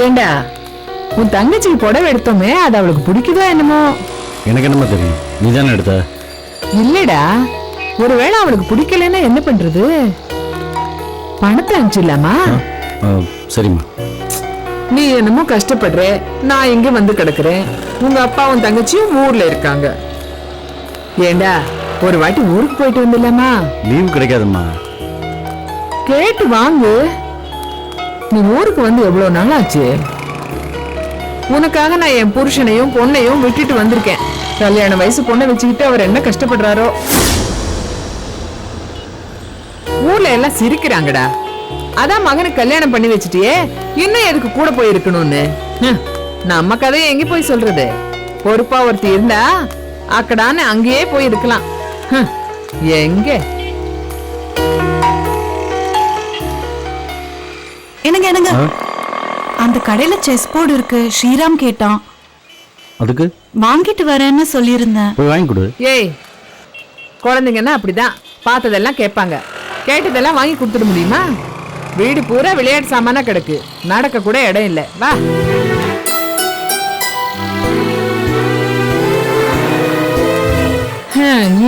ஏண்டா உன் தங்கச்சிக்கு புடவை எடுத்தோமே அது அவளுக்கு பிடிக்குதோ என்னமோ? எனக்கு என்னமா தெரியும், நீ தானே எடுத்த. இல்லடா, ஒருவேளை அவளுக்கு பிடிக்கலன்னா என்ன பண்றது? பணத்தை அனுப்பிச்சிடலாமா? சரிம்மா. நீ என்னமோ கஷ்டப்படுற, நான் இங்க வந்து கிடக்குறேன். உங்க அப்பாவும் தங்கச்சியும் ஊர்ல இருக்காங்க. ஏண்டா ஒரு வாட்டி ஊருக்கு போயிட்டு வந்துடலாமா? லீவு கிடைக்காதும்மா. கேட்டு வாங்கு. நீ ஊருக்கு வந்து எவ்வளவு நாள் ஆச்சு? உனக்காக நான் என் புருஷனையும் பொண்ணையும் விட்டுட்டு வந்திருக்கேன். கல்யாண வயசு பொண்ணை வச்சுக்கிட்டு அவர் என்ன கஷ்டப்படுறாரோ. ஊர்ல எல்லாம் சிரிக்கிறாங்கடா. அதான் மகனுக்கு கல்யாணம் பண்ணி வச்சுட்டியே, இன்னும் எதுக்கு கூட போய் இருக்கணும்னு. நம்ம கதையை எங்க போய் சொல்றது? பொறுப்பா ஒருத்தி இருந்தா அக்கடான்னு அங்கேயே போய் இருக்கலாம். எங்க என்னங்க என்னங்க, அந்த கடையில செஸ் போர்டு இருக்கு, ஸ்ரீராம் கேட்டான். அதுக்கு வாங்கிட்டு வரேன்னு சொல்லியிருந்தேன். போய் வாங்கி கொடு. ஏய், குழந்தைங்கன்னா அப்படிதான், பார்த்ததெல்லாம் கேட்பாங்க. கேட்டதெல்லாம் வாங்கி கொடுத்துட முடியுமா? வீடு பூரா விளையாட்டு சாமானா கிடக்கு, நடக்க கூட இடம் இல்லை. வா.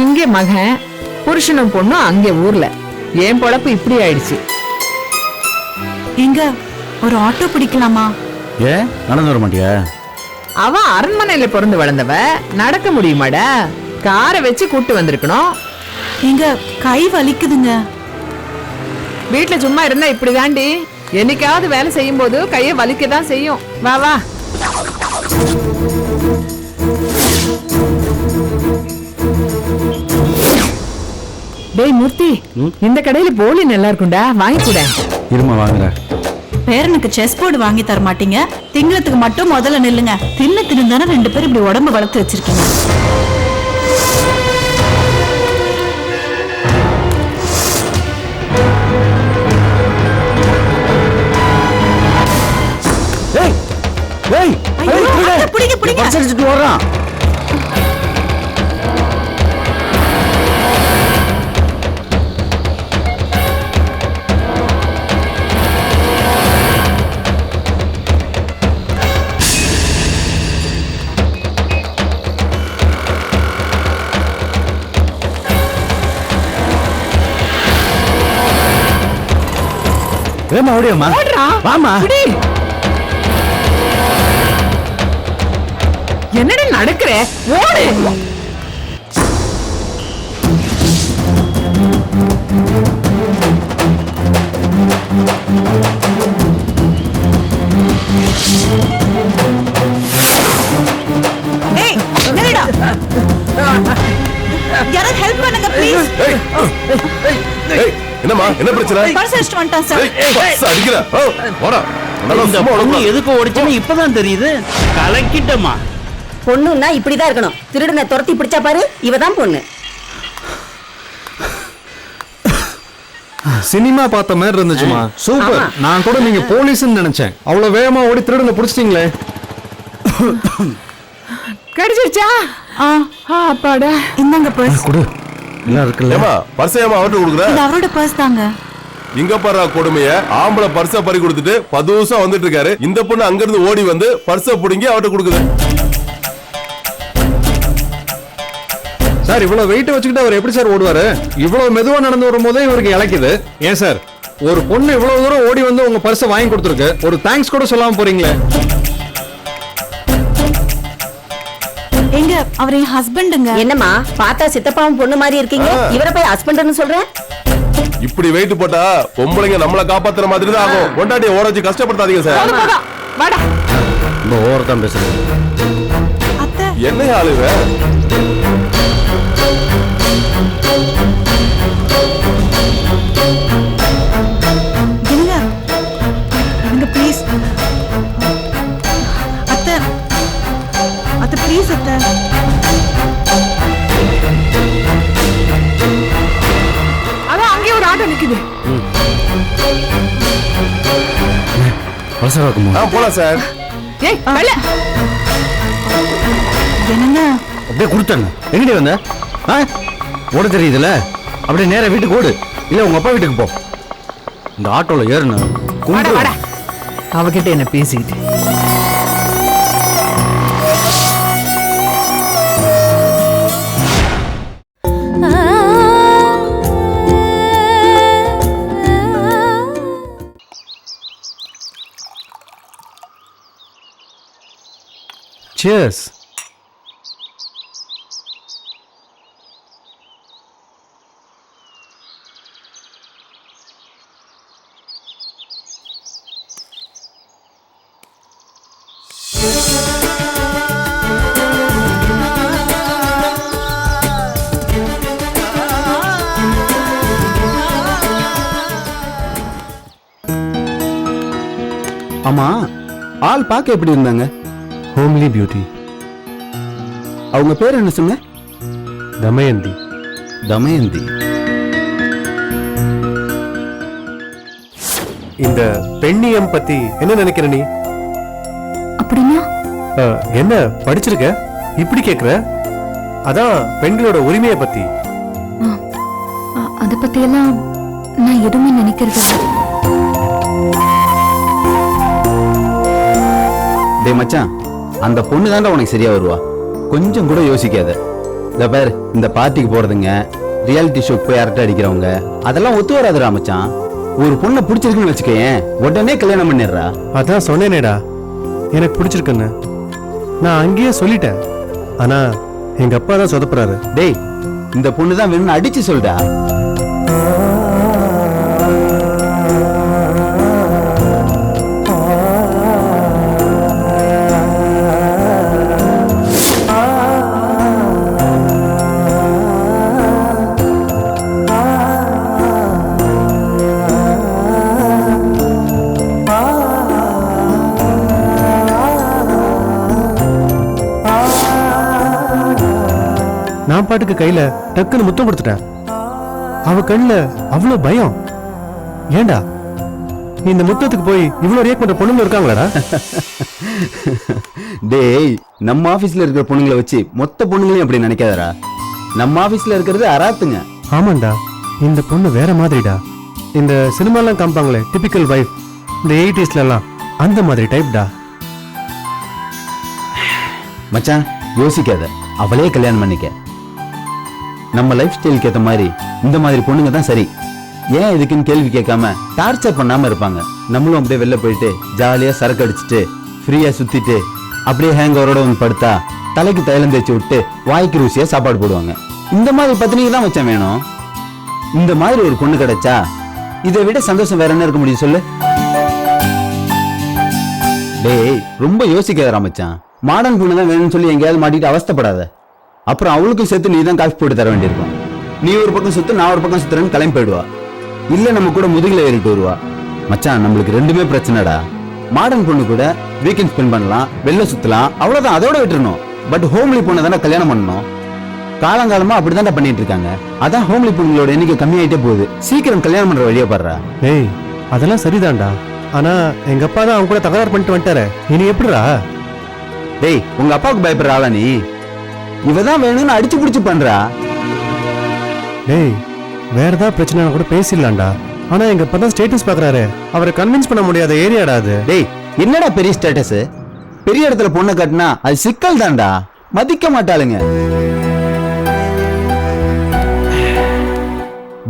இங்கே மகன் புருஷனும் பொண்ணும் அங்கே ஊர்ல. ஏன் பொழப்பு இப்படி ஆயிடுச்சு. எங்க ஒரு ஆட்டோ பிடிக்கலாமா? ஏன் நடந்து வர மாட்டியா? அவன் அரண்மனையில பிறந்து வளர்ந்தவ, நடக்க முடியுமாடா? காரை வச்சு கூட்டு வந்திருக்கணும். எங்க கை வலிக்குதுங்க. வீட்டுல சும்மா இருந்தா இப்படிதாண்டி, என்னைக்காவது வேலை செய்யும் போது கைய வலிக்கதான் செய்யும். வா வா. டேய் மூர்த்தி, இந்த கடையில போலி நல்லா இருக்கும்டா, வாங்கி கூட. இருமா வாங்குற. பேரனுக்கு செஸ் போர்டு வாங்கி தர மாட்டீங்க, திங்கிறதுக்கு மட்டும் முதல்ல நில்லுங்க. தின்னு தின்னு ரெண்டு பேரும் இப்படி உடம்பு வளர்த்து வச்சிருக்கீங்க. பிடிங்க பிடிங்க வர்றான். வாமா. என்னடா நடக்கிற? ஓடு. ஏய் நில்லுடா. யாராவது ஹெல்ப் பண்ணுங்க ப்ளீஸ். என்னம்மா, என்ன பிரச்சனை? பர்ஸ் அடிச்சிட்டு வந்துட்டான் சார். பர்ஸ் அடிக்கிறா? போடா. இந்த பொண்ணு எதுக்கு ஓடிச்சுன்னு இப்பதான் தெரியுது. கலக்கிட்டமா. பொண்ணுன்னா இப்படிதான் இருக்கணும். திருடனை துரத்தி பிடிச்சா பாரு, இவதான் பொண்ணு. சினிமா பார்த்த மாதிரி இருந்துச்சுமா. சூப்பர். நான் கூட நீங்க போலீஸ்னு நினைச்சேன். அவ்வளவு வேகமா ஓடி திருடனை பிடிச்சிட்டீங்களே. கடிச்சிருச்சா? அப்பாடா. இந்தாங்க பர்ஸ். கொடு. எல்லாம் இருக்குல்ல. ஏமா பர்ஸ் ஏமா அவர்ட்ட கொடுக்குற? இது அவரோட பர்ஸ் தாங்க. இங்க பாரு கொடுமைய, ஆம்பளை பர்ஸ பறி கொடுத்துட்டு 10 வருஷம் வந்துட்டு இருக்காரு. இந்த பொண்ணு அங்க இருந்து ஓடி வந்து பர்ஸ புடுங்கி அவர்ட்ட கொடுக்குது. சார் இவ்வளவு வெயிட் வச்சுக்கிட்டு அவர் எப்படி சார் ஓடுவாரு? இவ்வளவு மெதுவா நடந்து வரும்போதே இவருக்கு இழைக்குது. ஏன் சார், ஒரு பொண்ணு இவ்வளவு தூரம் ஓடி வந்து உங்க பர்ஸை வாங்கி கொடுத்துருக்கு, ஒரு தேங்க்ஸ் கூட சொல்லாம போறீங்களே. எங்க அவர் என் ஹஸ்பண்டுங்க. என்னம்மா பார்த்தா சித்தப்பாவும் பொண்ணு மாதிரி இருக்கீங்க, இவரை போய் ஹஸ்பண்ட்னு சொல்றேன்? இப்படி வெயிட் போட்டா பொம்பளைங்க நம்மள காப்பாத்துற மாதிரி தான் ஆகும். கொண்டாட்டிய ஓட வச்சு கஷ்டப்படுத்தாதீங்க சார். வாடா. ரொம்ப ஓவர் தான் பேசுறேன். அத்தை என்ன ஆளுங்க? என்னங்க என்னங்க ப்ளீஸ். அத்தை அத்தை ப்ளீஸ் அத்தை. அதான் அங்கே ஒரு ஆட்டோ நிக்குது. போலாம் சார். ஏய் வெள்ள. என்னங்க அப்படியே கொடுத்தாங்க. எங்கடி வந்த? ஓட தெரியுதுல, அப்படியே நேரா வீட்டுக்கு ஓடு. இல்ல உங்க அப்பா வீட்டுக்கு போ. இந்த ஆட்டோல ஏறுன வாடா வாடா. அவகிட்ட என்ன பேசிக்கிட்டு. Cheers. ஆமா, ஆள் பார்க்க எப்படி இருந்தாங்க? Homely beauty. அவங்க பேர் என்ன சொன்ன? தமயந்தி. தமயந்தி. இந்த பெண்ணியம் பத்தி என்ன நினைக்கிற நீ? அப்படின்னா என்ன படிச்சிருக்க இப்படி கேக்குற? அதான் பெண்களோட உரிமையை பத்தி. அத பத்தி எல்லாம் நான் எதுவுமே நினைக்கிறது இல்ல. டேய் மச்சான், அந்த பொண்ணு தாண்டா உனக்கு சரியா வருவா. கொஞ்சம் கூட யோசிக்காத. இந்த பேர் இந்த பார்ட்டிக்கு போறதுங்க, ரியாலிட்டி ஷோக்கு போய் அரட்டை அடிக்கிறவங்க, அதெல்லாம் ஒத்து வராதுடா மச்சான். ஒரு பொண்ணை பிடிச்சிருக்குன்னு வச்சுக்கேன், உடனே கல்யாணம் பண்ணிடுறா. அதான் சொன்னேனேடா எனக்கு பிடிச்சிருக்குன்னு. நான் அங்கேயே சொல்லிட்டேன். ஆனா எங்க அப்பா தான் சொதப்புறாரு. டேய், இந்த பொண்ணு தான் வேணும்னு அடிச்சு சொல்டா. நான் பாட்டுக்கு கையில டக்குன்னு முத்தம் கொடுத்துட்டேன். அவ கண்ணுல அவ்வளவு பயம். ஏண்டா இந்த முத்தத்துக்கு போய் இவ்வளவு ரியாக்ட் பண்ற பொண்ணுங்க இருக்காங்களாடா? டேய், நம்ம ஆபீஸ்ல இருக்கிற பொண்ணுங்களை வச்சு மொத்த பொண்ணுங்களையும் அப்படி நினைக்காதடா. நம்ம ஆபீஸ்ல இருக்கிறது அராத்துங்க. ஆமாண்டா, இந்த பொண்ணு வேற மாதிரிடா. இந்த சினிமாலாம் காமிப்பாங்களே டிபிக்கல் வைஃப், இந்த 80s எல்லாம் அந்த மாதிரி டைப்டா. மச்சான் யோசிக்காத, அவளே கல்யாணம் பண்ணிக்க. நம்ம லைஃப் ஸ்டைலுக்கு ஏத்த மாதிரி இந்த மாதிரி பொண்ணுங்க தான் சரி. ஏன் இதுக்குன்னு கேள்வி கேட்காம டார்ச்சர் பண்ணாம இருப்பாங்க. நம்மளும் அப்படியே வெளில போயிட்டு ஜாலியா சரக்கு அடிச்சுட்டு ஃப்ரீயா சுத்திட்டு அப்படியே ஹேங் ஓவரோட வந்து படுத்தா தலைக்கு தைலம் தேய்ச்சி விட்டு வாய்க்கு ருசியா சாப்பாடு போடுவாங்க. இந்த மாதிரி பத்தினிக்கு தான் மச்சான் வேணும். இந்த மாதிரி ஒரு பொண்ணு கிடைச்சா இதை விட சந்தோஷம் வேற என்ன இருக்க முடியும் சொல்லு? டேய், ரொம்ப யோசிக்காதடா மச்சான். மாடர்ன் பொண்ணு தான் வேணும்னு சொல்லி எங்கேயாவது மாட்டிட்டு அவஸ்தைப்படாத. அப்புறம் அவளுக்கும் சேர்த்து நீ தான் காஃபி போட்டு தர வேண்டியிருக்கும். நீ ஒரு பக்கம் சுத்து, நான் ஒரு பக்கம் சுத்துறேன்னு கிளம்பி போயிடுவா. இல்ல நம்ம கூட முதுகில ஏறிட்டு வருவா. மச்சான், நம்மளுக்கு ரெண்டுமே பிரச்சனைடா. மாடர்ன் பொண்ணு கூட வீக்கெண்ட் ஸ்பெண்ட் பண்ணலாம், வெளில சுத்தலாம், அவ்வளவுதான், அதோட விட்டுறணும். பட் ஹோம்லி பொண்ணை தானே கல்யாணம் பண்ணணும். காலங்காலமா அப்படிதான் பண்ணிட்டு இருக்காங்க. அதான் ஹோம்லி பொண்ணுங்களோட எண்ணிக்கை கம்மியாயிட்டே போகுது. சீக்கிரம் கல்யாணம் பண்ற வழியா பாடுறா. ஏய், அதெல்லாம் சரிதான்டா. ஆனா எங்க அப்பா தான் அவங்க கூட தகராறு பண்ணிட்டு வந்துட்டாரு. இனி எப்படிடா? டேய், உங்க அப்பாவுக்கு பயப்படுற ஆளா நீ? இவதான் வேணும்னு அடிச்சு புடிச்சு பண்றா. டேய், வேற ஏதாவது பிரச்சனை கூட பேசிடலாம்டா. ஆனா எங்க அப்பா தான் ஸ்டேட்டஸ் பாக்குறாரு. அவரை கன்வின்ஸ் பண்ண முடியாத ஏரியாடா அது. டேய், என்னடா பெரிய ஸ்டேட்டஸ்? பெரிய இடத்துல பொண்ணை கட்டினா அது சிக்கல் தான்டா. மதிக்க மாட்டாளுங்க.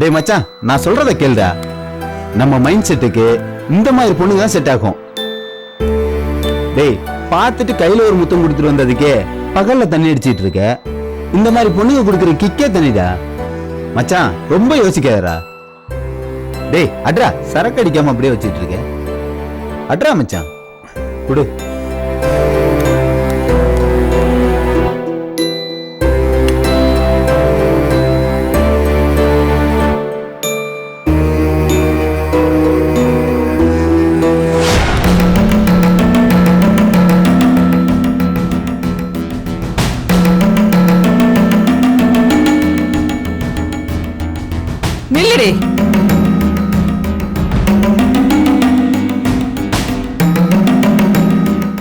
டேய் மச்சான், நான் சொல்றத கேளுடா. நம்ம மைண்ட் செட்டுக்கு இந்த மாதிரி பொண்ணுங்க தான் செட் ஆகும். டேய், பார்த்துட்டு கையில ஒரு முத்தம் கொடுத்துட்டு வந்ததுக்கே பகல்ல தண்ணி அடிச்சிட்டு இருக்க. இந்த மாதிரி பொண்ணுங்க கொடுக்குற கிக்கே தண்ணிடா. மச்சான், ரொம்ப யோசிக்காதடா. டேய் அட்ரா, சரக்கு அடிக்காம அப்படியே வச்சிட்டு இருக்க. அட்ரா மச்சான், குடு. நில்லுடி.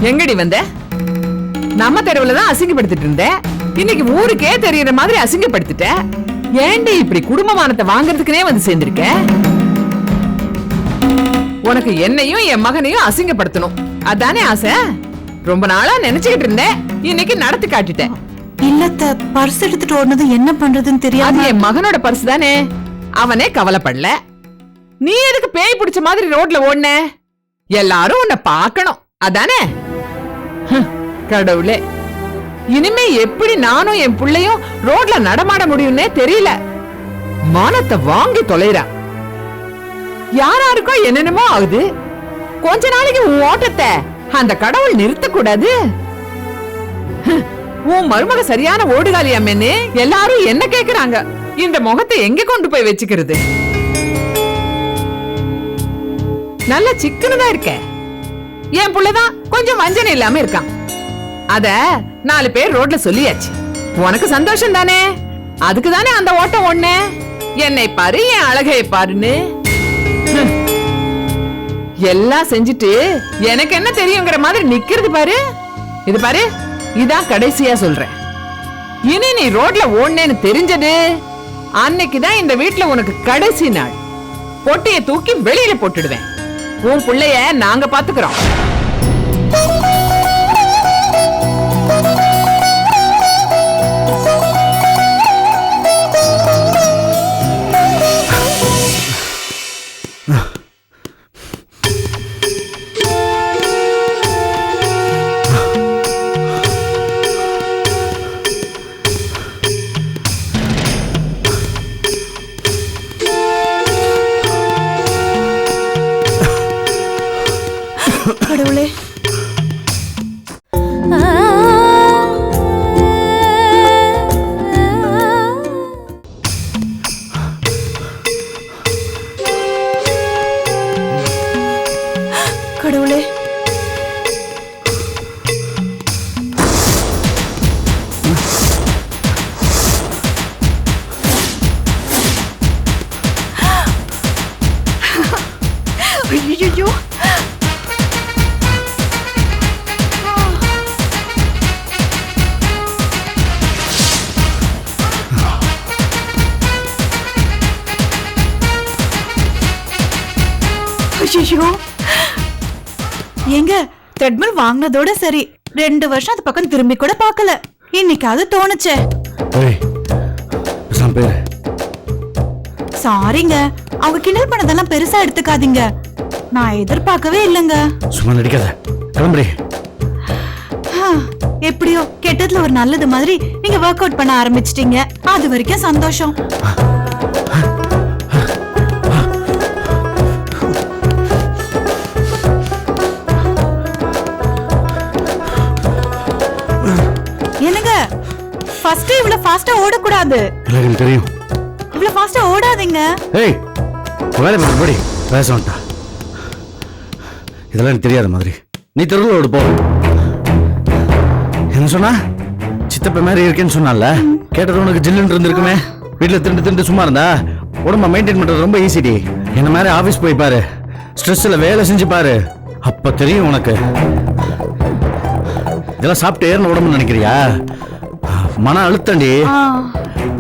எங்கடி வந்த? நம்ம தெருவுல தான் அசிங்கப்படுத்திட்டு இருந்த. இன்னைக்கு ஊருக்கே தெரியற மாதிரி அசிங்கப்படுத்திட்ட. ஏண்டி இப்படி குடும்பமானத்தை வாங்குறதுக்குனே வந்து சேர்ந்திருக்க? உனக்கு என்னையும் என் மகனையும் அசிங்கப்படுத்தணும் அதானே ஆசை? ரொம்ப நாளா நினைச்சுக்கிட்டு இருந்தேன், இன்னைக்கு நடத்தி காட்டிட்டேன். இல்லத்த பர்ஸ் எடுத்துட்டு ஓடுனது என்ன பண்றதுன்னு அது தெரியாது. என் மகனோட பர்ஸ் தானே, அவனே கவலைப்படல. நீ எதுக்கு பேய் பிடிச்ச மாதிரி ரோட்ல ஓடுன? எல்லாரும் உன்னை பார்க்கணும் அதானே? கடவுளே, இனிமே எப்படி நானும் என் பிள்ளையும் ரோட்ல நடமாட முடியும்னே தெரியல. மானத்தை வாங்கி தொலைறா. யாராருக்கோ என்னென்னமோ ஆகுது. கொஞ்ச நாளைக்கு உன் ஓட்டத்தை அந்த கடவுள் நிறுத்த கூடாது? உன் மருமக சரியான ஓடுகாலி அம்மன்னு எல்லாரும் என்ன கேக்குறாங்க. இந்த முகத்தை எங்க கொண்டு போய் வச்சுக்கிறது? நல்ல சிக்கனதா இருக்க. என் புள்ளதான் கொஞ்சம் வஞ்சனை இல்லாம இருக்கான். அத 4 பேர் ரோட்ல சொல்லியாச்சு. உனக்கு சந்தோஷம் தானே? அதுக்கு தானே அந்த ஓட்டம் ஒண்ணு. என்னை பாரு, என் அழகை பாருன்னு எல்லாம் செஞ்சுட்டு எனக்கு என்ன தெரியுங்கிற மாதிரி நிக்கிறது பாரு. இது பாரு, இதான் கடைசியா சொல்றேன். இனி நீ ரோட்ல ஓடுனேன்னு தெரிஞ்சது அன்னைக்குதான் இந்த வீட்டுல உனக்கு கடைசி நாள். பொட்டிய தூக்கி வெளியில போட்டுடுவேன். உன் புள்ளைய நாங்க பாத்துக்கிறோம். கடவுளே, கடவுளே, ஐயோ, ஐயோ, எங்க த்ரெட்மில் வாங்கினதோட சரி, 2 வருஷம் அது பக்கம் திரும்பி கூட பார்க்கல. இன்னைக்காவது தோணுச்சே. சாரிங்க, அவங்க கிண்டல் பண்ணதெல்லாம் பெருசா எடுத்துக்காதீங்க. நான் எதிர்பார்க்கவே இல்லைங்க. சும்மா நடிக்காத, கிளம்புறி. எப்படியோ கெட்டதுல ஒரு நல்லது மாதிரி நீங்க ஒர்க் அவுட் பண்ண ஆரம்பிச்சிட்டீங்க. அது வரைக்கும் சந்தோஷம். என்னங்க, ஃபர்ஸ்ட் இவ்வளவு ஃபாஸ்டா ஓடக்கூடாது. எனக்கு தெரியும். இவ்வளவு ஃபாஸ்டா ஓடாதீங்க. ஏய், வேலை மறுபடி பேச வேண்டாம். இதெல்லாம் எனக்கு தெரியாத மாதிரி. நீ தெருவில் ஓடு போ. என்ன சொன்னா? சித்தப்ப மாதிரி இருக்கேன்னு சொன்னால, கேட்டது உனக்கு ஜில்லுன்னு இருந்திருக்குமே. வீட்டில் திண்டு திண்டு சும்மா இருந்தா உடம்ப மெயின்டைன் பண்றது ரொம்ப ஈஸிடி. என்ன மாதிரி ஆபீஸ் போய் பாரு, ஸ்ட்ரெஸ்ல வேலை செஞ்சு பாரு, அப்ப தெரியும் உனக்கு. இதெல்லாம் சாப்பிட்டு ஏறின உடம்புன்னு நினைக்கிறியா? மன அழுத்தண்டி.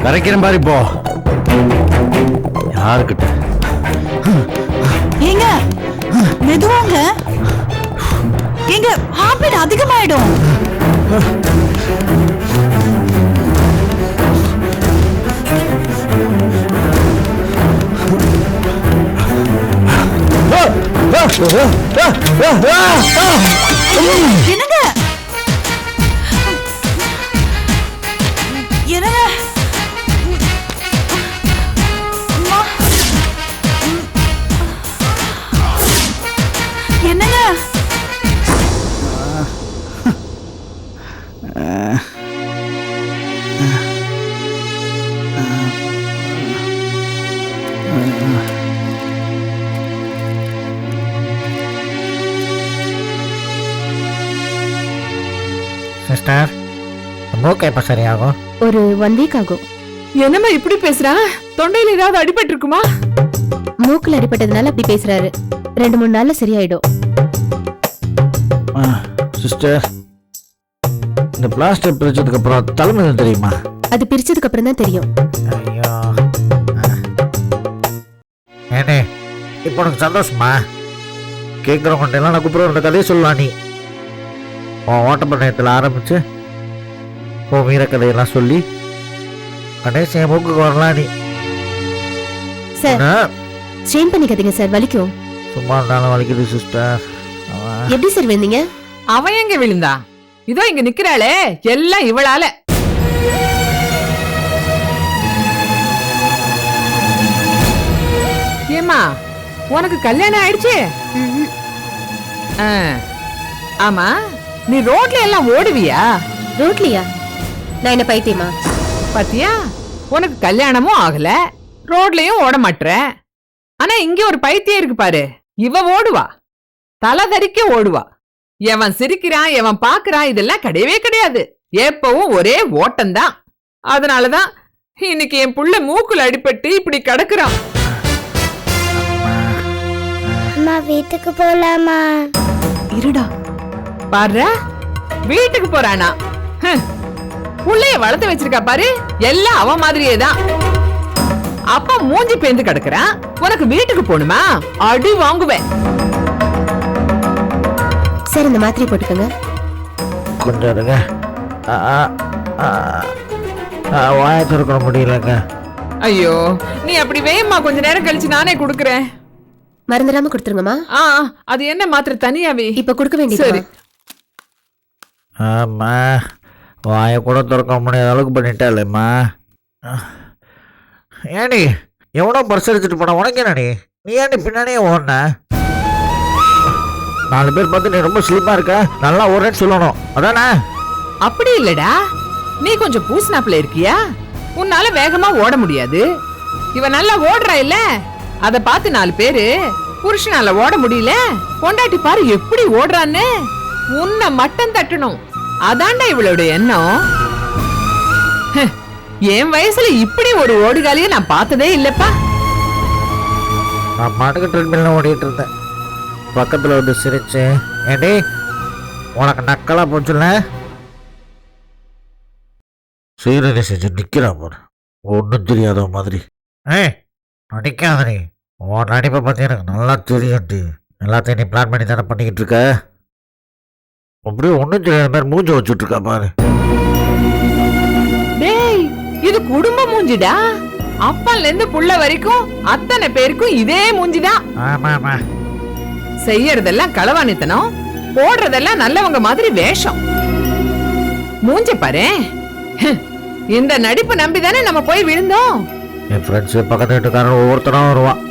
கரைக்கிறேன் பாரு இப்போ. யாருக்கிட்ட? ஏங்க மெதுவாங்க. ஏங்க ஹார்ட் பீட் அதிகமாயிடும். என்னங்க என்னங்க என்னங்க சிஸ்டர், மூக்கு எப்ப சரியாகும்? ஒரு 1 வீக் ஆகும். என்னம்மா இப்படி பேசுறா? தொண்டையில ஏதாவது அடிபட்டு இருக்குமா? மூக்குல அடிபட்டதுனால அப்படி பேசுறாரு. 2-3 நாள்ல சரியாயிடும். சிஸ்டர், இந்த பிளாஸ்டர் பிரிச்சதுக்கு அப்புறம் தலைமை தெரியுமா? அது பிரிச்சதுக்கு அப்புறம் தான் தெரியும். ஐயோ, ஏனே இப்போ உனக்கு சந்தோஷமா? கேட்குறவங்கள்ட்ட எல்லாம் நான் கூப்பிட்ற கதையை சொல்லலாம். நீ உன் ஓட்டப்பந்தயத்தில் ஆரம்பிச்சு உன் வீரக்கதையெல்லாம் சொல்லி கடைசி என் மூக்குக்கு வரலாம். நீ சார் ஸ்ட்ரெயின் பண்ணிக்காதீங்க சார், வலிக்கும். சும்மா இருந்தாலும் வலிக்குது சிஸ்டர். எப்படி சார் வந்தீங்க? அவன் எங்க விழுந்தா? இதோ இங்க நிக்கிறாளே, எல்லாம் இவளால. ஏமா உனக்கு கல்யாணம் ஆயிடுச்சு? ஆ, ஆமா, நீ ரோட்ல எல்லாம் ஓடுவியா? ரோட்லியா? நான் என்ன பைத்தியமா? பாத்தியா, உனக்கு கல்யாணமும் ஆகல, ரோட்லயும் ஓட மாட்ற. ஆனா இங்க ஒரு பைத்தியம் இருக்கு பாரு, இவ ஓடுவா, தலை தறிக்க ஓடுவா. எவன் சிரிக்கிறான், எவன் பாக்குறான், இதெல்லாம் கிடையவே கிடையாது. எப்பவும் ஒரே ஓட்டம்தான். அதனாலதான் இன்னைக்கு என் புள்ள மூக்குல அடிபட்டு இப்படி கிடக்குறான். அம்மா வீட்டுக்கு போலாமா? இருடா. பாரு, வீட்டுக்கு போறானா? புள்ளைய வளர்த்து வச்சிருக்கா பாரு, எல்லாம் அவ மாதிரியே தான். அப்ப மூஞ்சி பேந்து கிடக்குறான், உனக்கு வீட்டுக்கு போணுமா? அடி வாங்குவேன். சார் இந்த மாத்திரை போட்டுக்கோங்க. கொஞ்சம் இருங்க. வாயை திறக்க முடியலங்க. ஐயோ, நீ அப்படி வேகமா கொஞ்ச நேரம் கழிச்சு நானே குடுக்கறேன். மறந்துடாம கொடுத்துருங்கம்மா. அது என்ன மாத்திரை தனியாவே? இப்ப கொடுக்க வேண்டியது. சரி. ஆமா, வாயை கூட திறக்க முடியாத அளவுக்கு பண்ணிட்டாலேம்மா. ஏடி எவனோ பர்ஸ் அடிச்சுட்டு போன, உனக்கு என்னடி? நீ ஏன்டி பின்னாடியே ஓடுன? 4 பேர் பார்த்து நீ ரொம்ப ஸ்லிப்பா இருக்க, நல்லா ஓடுறேன்னு சொல்லணும், அதானே? அப்படி இல்லடா, நீ கொஞ்சம் பூசினாப்புல இருக்கியா, உன்னால வேகமா ஓட முடியாது. இவ நல்லா ஓடுறா இல்ல, அத பார்த்து 4 பேரு புருஷனால ஓட முடியல, பொண்டாட்டி பாரு எப்படி ஓடுறான்னு உன்னை மட்டம் தட்டணும். அதான்டா இவளோட எண்ணம். என் வயசுல இப்படி ஒரு ஓடுகாலிய நான் பார்த்ததே இல்லப்பா. நான் மாட்டுக்கு ட்ரெட்மில்ல ஓடிட்டு இருந்தேன், பக்கத்துல வந்து சிரிச்சு, ஏடி உனக்கு நக்கலா போச்சுல்ல? சீரடி செஞ்சு நிக்கிறான் பாரு, ஒன்றும் தெரியாத மாதிரி. நடிக்காத நீ, உன் நடிப்பை பத்தி எனக்கு நல்லா தெரியும். எல்லாத்தையும் நீ பிளான் பண்ணி தானே பண்ணிக்கிட்டு இருக்க. அப்படியே ஒன்றும் தெரியாத மாதிரி மூஞ்ச வச்சுட்டு இருக்கா பாரு. டேய், இது குடும்ப மூஞ்சிடா. அப்பன்ல இருந்து புள்ள வரைக்கும் அத்தனை பேருக்கும் இதே மூஞ்சிதான். ஆமா, செய்யறதெல்லாம் களவாணித்தனம், போடுறதெல்லாம் நல்லவங்க மாதிரி வேஷம். மூஞ்ச பாரு. இந்த நடிப்பு நம்பிதானே நம்ம போய் விழுந்தோம். என் ஃப்ரெண்ட்ஸ் பக்கத்து வீட்டுக்காரன் ஒவ்வொருத்தரும் வருவான்,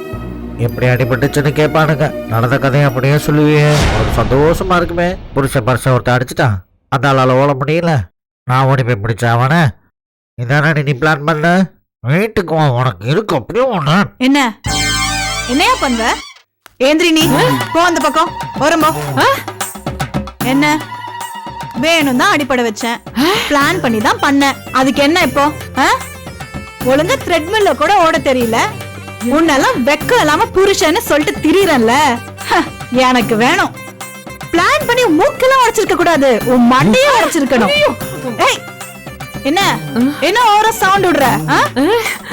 எப்படி அடிபட்டுச்சுன்னு கேட்பானுங்க. நடந்த கதையை அப்படியே சொல்லுவியே, உனக்கு சந்தோஷமா இருக்குமே. புருஷன் பரிசை ஒருத்த அடிச்சுட்டான், அந்த ஆளால ஓட முடியல, நான் ஓடி போய் பிடிச்சேன் அவனை. இதானே நீ பிளான் பண்ண? வீட்டுக்கு வா, உனக்கு இருக்கு அப்படியே ஒண்ணு. என்னையா பண்ற? ஏந்திரி நீ, போ அந்த பக்கம் வரும்போ. என்ன வேணும் தான் அடிப்படை வச்சேன், பிளான் பண்ணி தான் பண்ணேன். அதுக்கு என்ன இப்போ? ஒழுங்கா த்ரெட்மில்ல கூட ஓட தெரியல, உன்னெல்லாம் வெக்கம் இல்லாம புருஷன்னு சொல்லிட்டு திரியறல. எனக்கு வேணும். பிளான் பண்ணி மூக்கெல்லாம் உடைச்சிருக்க கூடாது, உன் மண்டையை உடைச்சிருக்கணும். என்ன என்ன ஓர சவுண்ட் விடுற?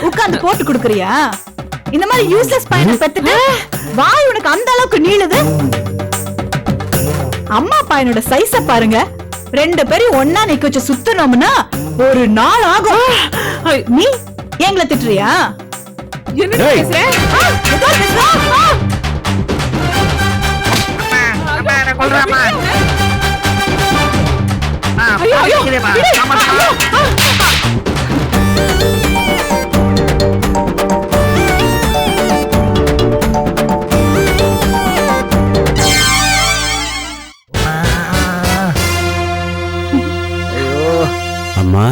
உட்கார்ந்து போட்டு குடுக்குறியா? இந்த மாதிரி யூஸ்லெஸ் பையனை பெத்துட்டு வாய் உனக்கு அந்த அளவுக்கு நீளுது. அம்மா பையனோட சைஸ பாருங்க, 2 பேரும் ஒன்னா நிக்க வச்சு சுத்தணும்னா ஒரு நாள் ஆகும். நீ எங்களை திட்டுறியா? என்ன பேசுற? அம்மா